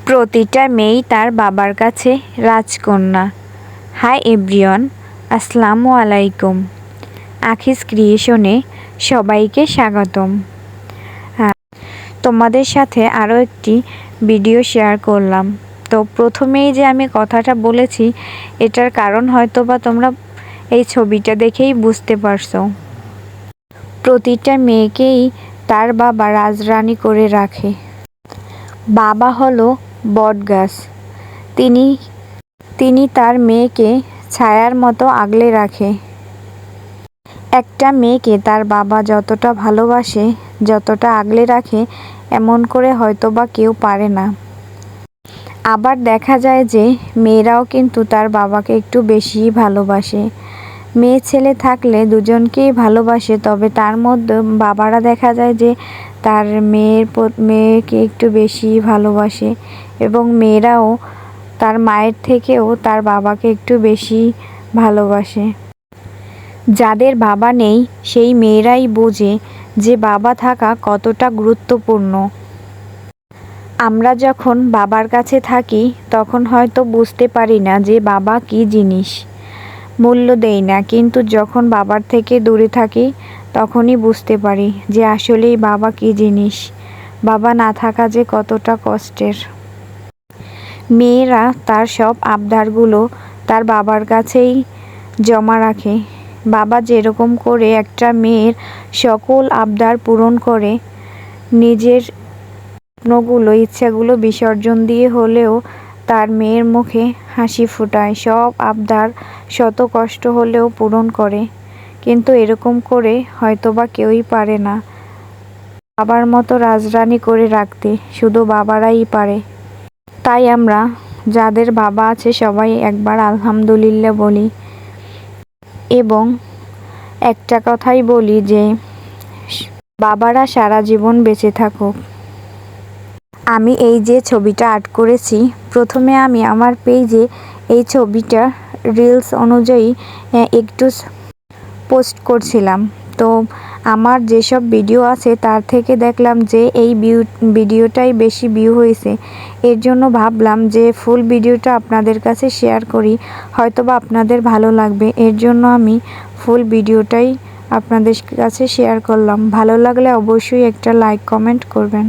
প্রতিটা মেয়েই তার বাবার কাছে রাজকন্যা। হাই এভরিওয়ান, আসসালামু আলাইকুম। আখিস ক্রিয়েশনে সবাইকে স্বাগতম। তোমাদের সাথে আরও একটি ভিডিও শেয়ার করলাম। তো প্রথমেই যে আমি কথাটা বলেছি এটার কারণ হয়তো বা তোমরা এই ছবিটা দেখেই বুঝতে পারছো। প্রতিটা মেয়েকেই তার বাবা রাজরানী করে রাখে। বাবা হলো বটগাছ। তিনি তার মেয়েকে ছায়ার মতো আগলে রাখে। একটা মেয়েকে তার বাবা যতটা ভালোবাসে, যতটা আগলে রাখে, এমন করে হয়তোবা কেউ পারে না। আবার দেখা যায় যে মেয়েরাও কিন্তু তার বাবাকে একটু বেশিই ভালোবাসে। মেয়ে ছেলে থাকলে দুজনকেই ভালোবাসে, তবে তার মধ্যে বাবারা দেখা যায় যে তার মেয়েকে একটু বেশি ভালোবাসে এবং মেয়েরাও তার মায়ের থেকেও তার বাবাকে একটু বেশি ভালোবাসে। যাদের বাবা নেই সেই মেয়েরাই বোঝে যে বাবা থাকা কতটা গুরুত্বপূর্ণ। আমরা যখন বাবার কাছে থাকি তখন হয়তো বুঝতে পারি না যে বাবা কী জিনিস, মূল্য দেই না, কিন্তু যখন বাবার থেকে দূরে থাকি তখনই বুঝতে পারি যে আসলেই বাবা কী জিনিস, বাবা না থাকা যে কতটা কষ্টের। মেয়েরা তার সব আবদারগুলো তার বাবার কাছেই জমা রাখে। বাবা যেরকম করে একটা মেয়ের সকল আবদার পূরণ করে, নিজের স্বপ্নগুলো ইচ্ছাগুলো বিসর্জন দিয়ে হলেও তার মেয়ের মুখে হাসি ফোটায়, সব আবদার শত কষ্ট হলেও পূরণ করে। কিন্তু এরকম করে হয়তোবা কেউই পারে না বাবার মতো রাজরানী করে রাখতে, শুধু বাবারাই পারে। তাই আমরা যাদের বাবা আছে সবাই একবার আলহামদুলিল্লাহ বলি এবং একটা কথাই বলি যে বাবারা সারা জীবন বেঁচে থাকুক। আমি এই যে ছবিটা আর্ট করেছি, প্রথমে আমি আমার পেজে এই ছবিটা রিলস অনুযায়ী একটু পোস্ট করছিলাম। তো আমার যেসব ভিডিও আছে তার থেকে দেখলাম যে এই ভিডিওটাই বেশি ভিউ হয়েছে। এর জন্য ভাবলাম যে ফুল ভিডিওটা আপনাদের কাছে শেয়ার করি, হয়তোবা আপনাদের ভালো লাগবে। এর জন্য আমি ফুল ভিডিওটাই আপনাদের কাছে শেয়ার করলাম। ভালো লাগলে অবশ্যই একটা লাইক কমেন্ট করবেন।